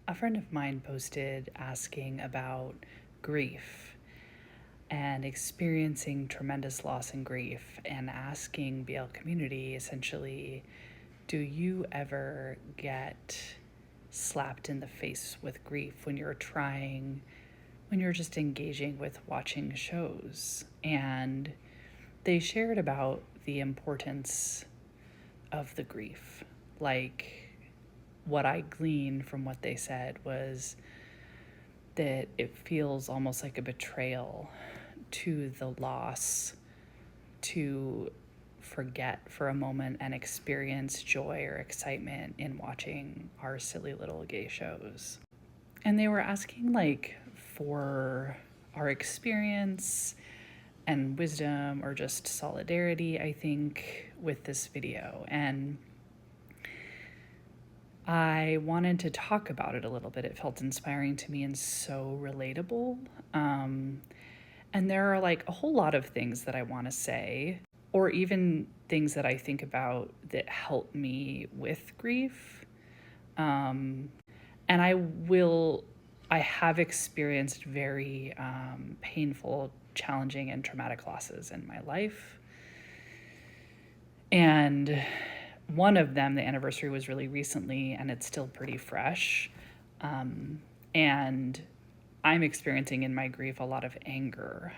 A friend of mine posted asking about grief and experiencing tremendous loss and grief, and asking BL community essentially, do you ever get slapped in the face with grief when you're just engaging with watching shows? And they shared about the importance of the grief. Like, what I gleaned from what they said was that it feels almost like a betrayal to the loss to forget for a moment and experience joy or excitement in watching our silly little gay shows. And they were asking for our experience and wisdom or just solidarity, I think, with this video. And I wanted to talk about it a little bit. It felt inspiring to me and so relatable. And there are a whole lot of things that I want to say, or even things that I think about that help me with grief. And I have experienced very painful, challenging, and traumatic losses in my life. And one of them, the anniversary was really recently, and it's still pretty fresh. And I'm experiencing in my grief a lot of anger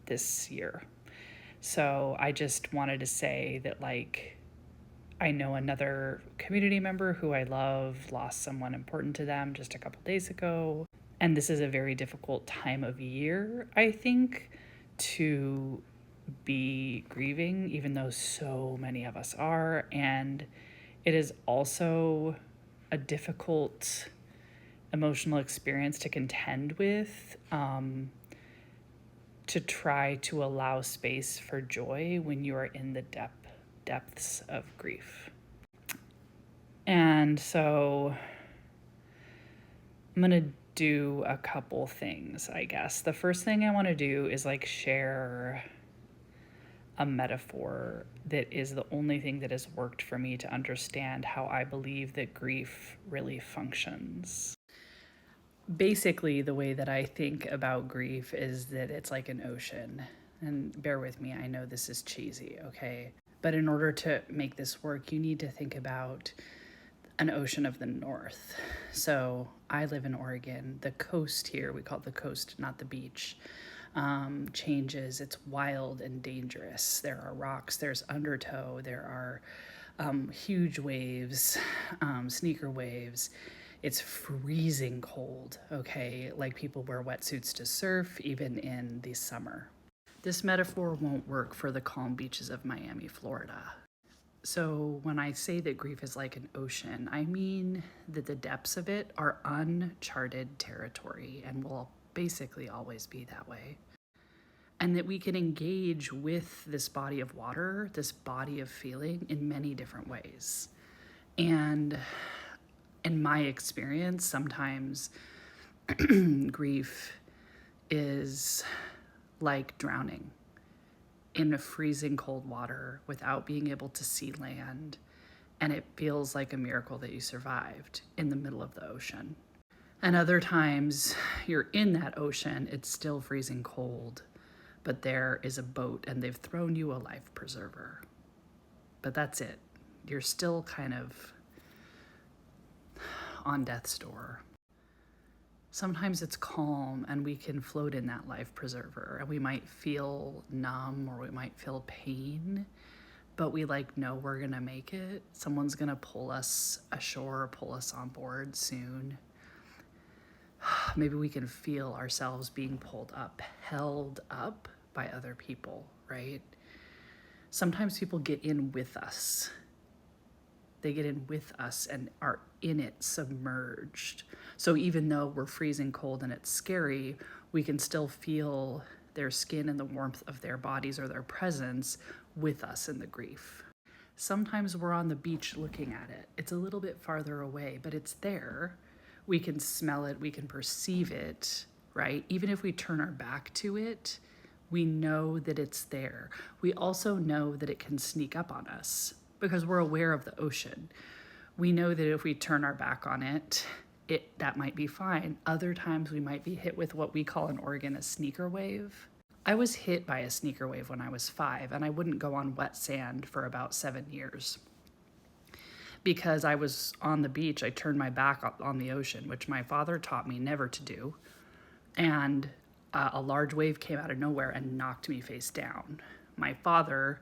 this year. So I just wanted to say that, I know another community member who I love lost someone important to them just a couple days ago. And this is a very difficult time of year, I think, to be grieving, even though so many of us are. And it is also a difficult emotional experience to contend with, to try to allow space for joy when you are in the depths of grief. And so I'm going to do a couple things, I guess. The first thing I want to do is share a metaphor that is the only thing that has worked for me to understand how I believe that grief really functions. Basically, the way that I think about grief is that it's like an ocean. And bear with me, I know this is cheesy, okay? But in order to make this work, you need to think about an ocean of the north. So I live in Oregon. The coast here, we call it the coast, not the beach, changes. It's wild and dangerous. There are rocks, there's undertow, there are huge waves, sneaker waves. It's freezing cold, okay? People wear wetsuits to surf, even in the summer. This metaphor won't work for the calm beaches of Miami, Florida. So when I say that grief is like an ocean, I mean that the depths of it are uncharted territory and will basically always be that way. And that we can engage with this body of water, this body of feeling, in many different ways. And in my experience, sometimes grief is like drowning in a freezing cold water without being able to see land. And it feels like a miracle that you survived in the middle of the ocean. And other times you're in that ocean, it's still freezing cold, but there is a boat and they've thrown you a life preserver. But that's it. You're still kind of on death's door. Sometimes it's calm and we can float in that life preserver, and we might feel numb or we might feel pain, but we know we're gonna make it. Someone's gonna pull us ashore, pull us on board soon. Maybe we can feel ourselves being pulled up, held up by other people, right? Sometimes people get in with us. They get in with us and are in it submerged. So even though we're freezing cold and it's scary, we can still feel their skin and the warmth of their bodies or their presence with us in the grief. Sometimes we're on the beach looking at it. It's a little bit farther away, but it's there. We can smell it, we can perceive it, right? Even if we turn our back to it, we know that it's there. We also know that it can sneak up on us, because we're aware of the ocean. We know that if we turn our back on it, that might be fine. Other times we might be hit with what we call in Oregon a sneaker wave. I was hit by a sneaker wave when I was 5, and I wouldn't go on wet sand for about 7 years. Because I was on the beach, I turned my back on the ocean, which my father taught me never to do. And a large wave came out of nowhere and knocked me face down. My father,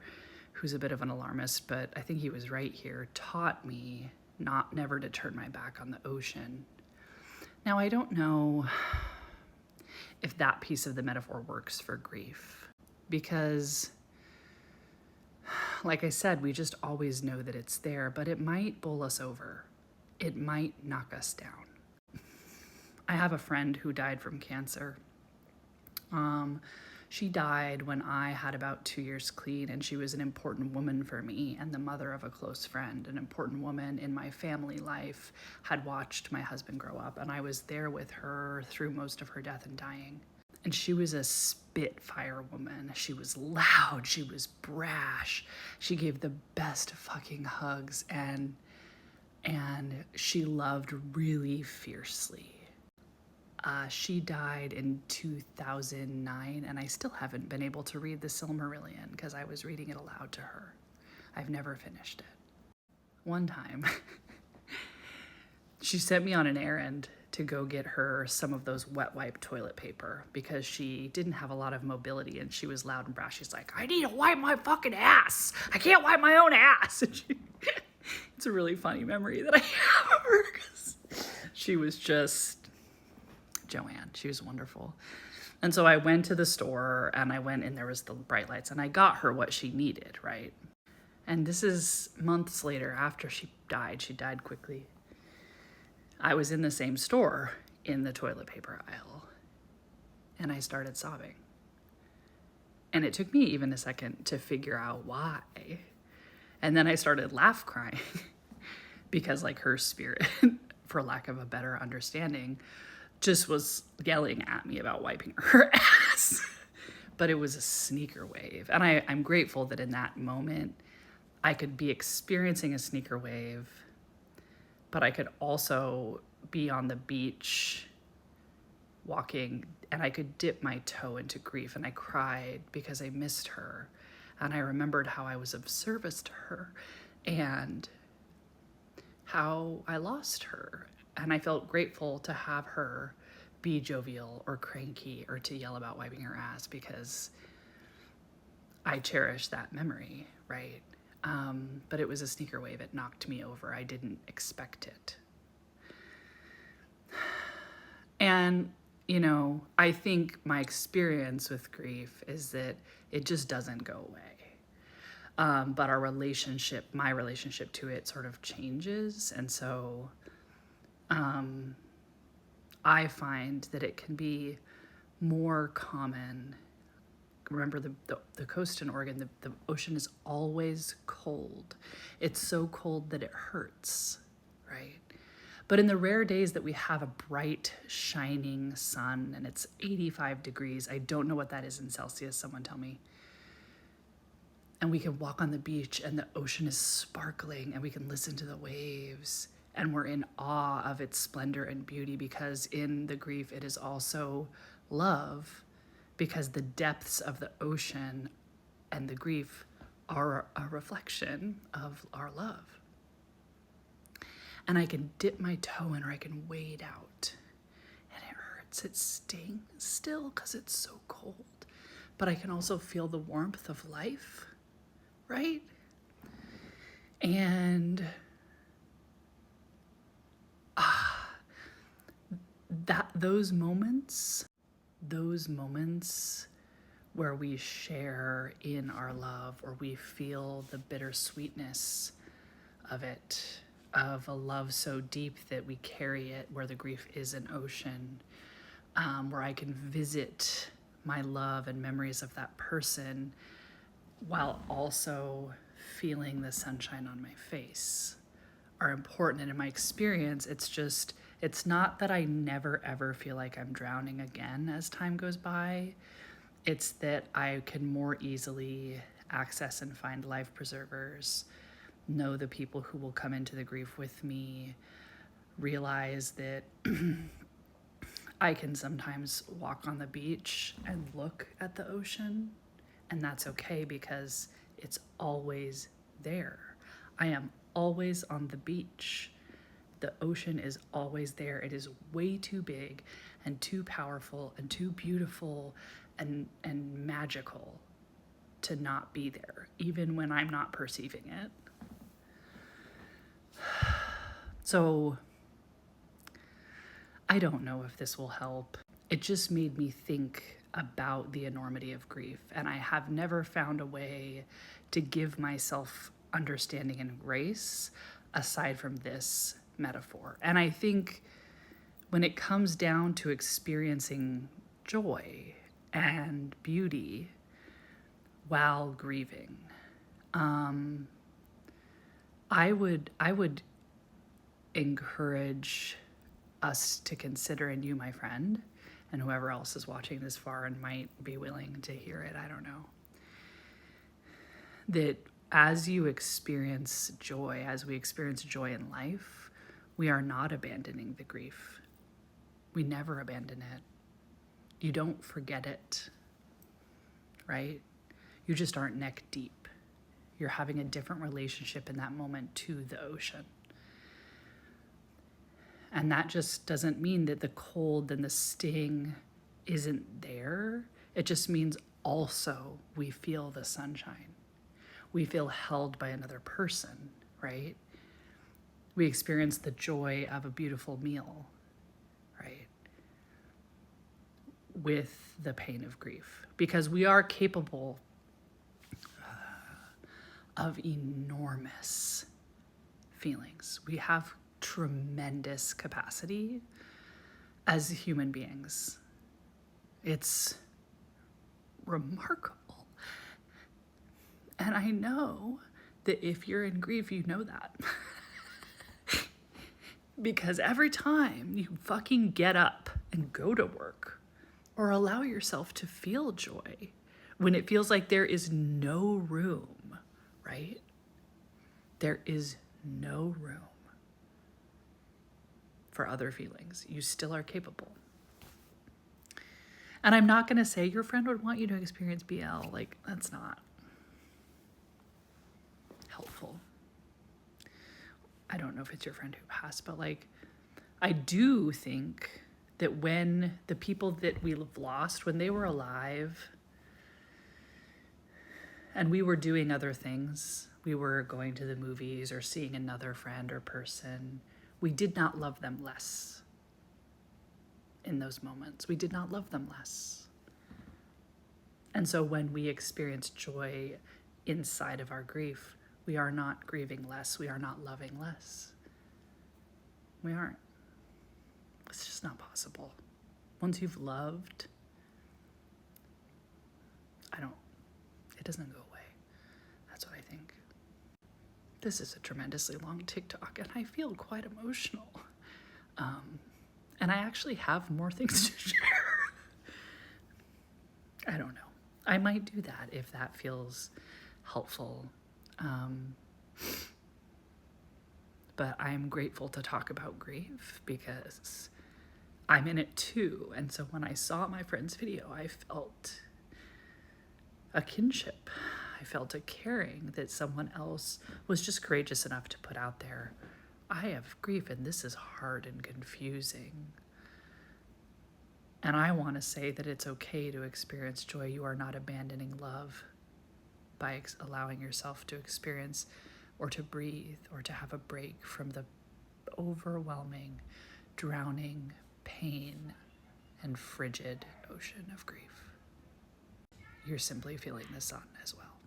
who's a bit of an alarmist, but I think he was right here, taught me never to turn my back on the ocean. Now, I don't know if that piece of the metaphor works for grief, because like I said, we just always know that it's there, but it might bowl us over. It might knock us down. I have a friend who died from cancer. She died when I had about 2 years clean, and she was an important woman for me and the mother of a close friend, an important woman in my family life, had watched my husband grow up, and I was there with her through most of her death and dying. And she was a spitfire woman. She was loud, she was brash, she gave the best fucking hugs, and she loved really fiercely. She died in 2009, and I still haven't been able to read the Silmarillion because I was reading it aloud to her. I've never finished it. One time, she sent me on an errand to go get her some of those wet wipe toilet paper because she didn't have a lot of mobility, and she was loud and brash. She's like, I need to wipe my fucking ass. I can't wipe my own ass. And it's a really funny memory that I have of her because she was just Joanne. She was wonderful. And so I went to the store, and I went, and there was the bright lights, and I got her what she needed, right? And this is months later after she died. She died quickly. I was in the same store in the toilet paper aisle, and I started sobbing. And it took me even a second to figure out why. And then I started laugh crying because like her spirit, for lack of a better understanding, just was yelling at me about wiping her ass. But it was a sneaker wave. And I'm grateful that in that moment, I could be experiencing a sneaker wave, but I could also be on the beach walking, and I could dip my toe into grief, and I cried because I missed her. And I remembered how I was of service to her and how I lost her. And I felt grateful to have her be jovial or cranky or to yell about wiping her ass because I cherish that memory, right? But it was a sneaker wave. It knocked me over. I didn't expect it. And, you know, I think my experience with grief is that it just doesn't go away. But my relationship to it sort of changes. And so I find that it can be more common. Remember the coast in Oregon, the ocean is always cold. It's so cold that it hurts, right? But in the rare days that we have a bright, shining sun and it's 85 degrees, I don't know what that is in Celsius, someone tell me. And we can walk on the beach and the ocean is sparkling and we can listen to the waves and we're in awe of its splendor and beauty because in the grief it is also love, because the depths of the ocean and the grief are a reflection of our love. And I can dip my toe in or I can wade out and it hurts, it stings still because it's so cold. But I can also feel the warmth of life, right? And those moments where we share in our love or we feel the bittersweetness of it, of a love so deep that we carry it where the grief is an ocean, where I can visit my love and memories of that person while also feeling the sunshine on my face, are important. And in my experience, it's not that I never ever feel like I'm drowning again as time goes by. It's that I can more easily access and find life preservers, know the people who will come into the grief with me, realize that I can sometimes walk on the beach and look at the ocean, and that's okay because it's always there. I am always on the beach. The ocean is always there. It is way too big and too powerful and too beautiful and magical to not be there, even when I'm not perceiving it. So I don't know if this will help. It just made me think about the enormity of grief, and I have never found a way to give myself understanding and grace aside from this metaphor. And I think when it comes down to experiencing joy and beauty while grieving, I would encourage us to consider, and you, my friend, and whoever else is watching this far and might be willing to hear it, I don't know, that as you experience joy, as we experience joy in life, we are not abandoning the grief. We never abandon it. You don't forget it, right? You just aren't neck deep. You're having a different relationship in that moment to the ocean. And that just doesn't mean that the cold and the sting isn't there. It just means also we feel the sunshine. We feel held by another person, right? We experience the joy of a beautiful meal, right? With the pain of grief. Because we are capable of enormous feelings. We have tremendous capacity as human beings. It's remarkable. And I know that if you're in grief, you know that. Because every time you fucking get up and go to work or allow yourself to feel joy when it feels like there is no room, right? There is no room for other feelings. You still are capable. And I'm not going to say your friend would want you to experience BL. Like, that's not helpful. I don't know if it's your friend who passed, but like, I do think that when the people that we've lost, when they were alive and we were doing other things, we were going to the movies or seeing another friend or person, we did not love them less in those moments. We did not love them less. And so when we experience joy inside of our grief, we are not grieving less. We are not loving less. We aren't. It's just not possible. Once you've loved, it doesn't go away. That's what I think. This is a tremendously long TikTok, and I feel quite emotional. And I actually have more things to share. I don't know. I might do that if that feels helpful. But I'm grateful to talk about grief because I'm in it too. And so when I saw my friend's video, I felt a kinship. I felt a caring that someone else was just courageous enough to put out there. I have grief and this is hard and confusing. And I want to say that it's okay to experience joy. You are not abandoning love by allowing yourself to experience or to breathe or to have a break from the overwhelming, drowning pain and frigid ocean of grief. You're simply feeling the sun as well.